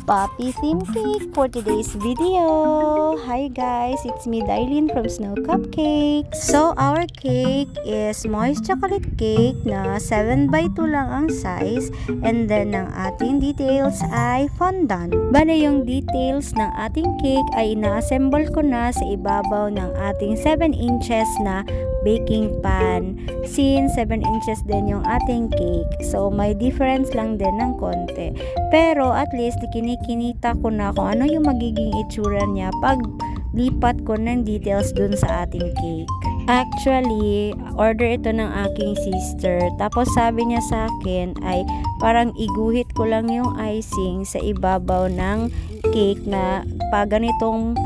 Poppy theme cake for today's video. Hi guys, it's me Darlene from Snow Cupcakes. So our cake is moist chocolate cake na 7x2 lang ang size, and then ang ating details ay fondant. Bale yung details ng ating cake ay ina-assemble ko na sa ibabaw ng ating 7 inches na baking pan, since 7 inches din yung ating cake. So may difference lang din ng konti. Pero at least kinikinita ko na kung ano yung magiging itsura niya pag lipat ko ng details dun sa ating cake. Actually, order ito ng aking sister. Tapos sabi niya sa akin ay parang iguhit ko lang yung icing sa ibabaw ng cake na pag ganitong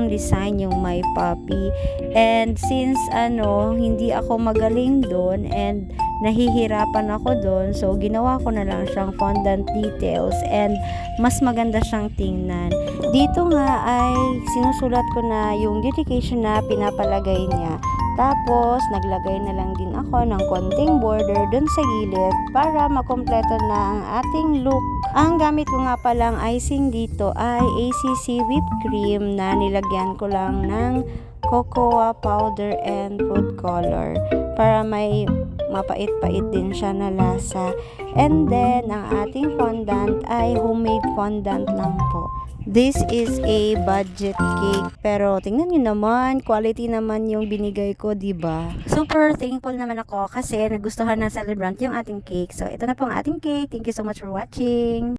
design yung may puppy. And since hindi ako magaling doon and nahihirapan ako doon, so ginawa ko na lang siyang fondant details and mas maganda siyang tingnan. Dito nga ay sinusulat ko na yung dedication na pinapalagay niya. Tapos naglagay na lang din ako ng konting border dun sa gilid para makompleto na ang ating look. Ang gamit ko nga palang icing dito ay ACC whipped cream na nilagyan ko lang ng cocoa powder and food color para may mapait-pait din siya na lasa. And then ang ating fondant ay homemade fondant lang po. This is a budget cake, pero tingnan niyo naman, quality naman yung binigay ko, diba? Super thankful naman ako kasi nagustuhan ng celebrant yung ating cake. So ito na po ang ating cake. Thank you so much for watching.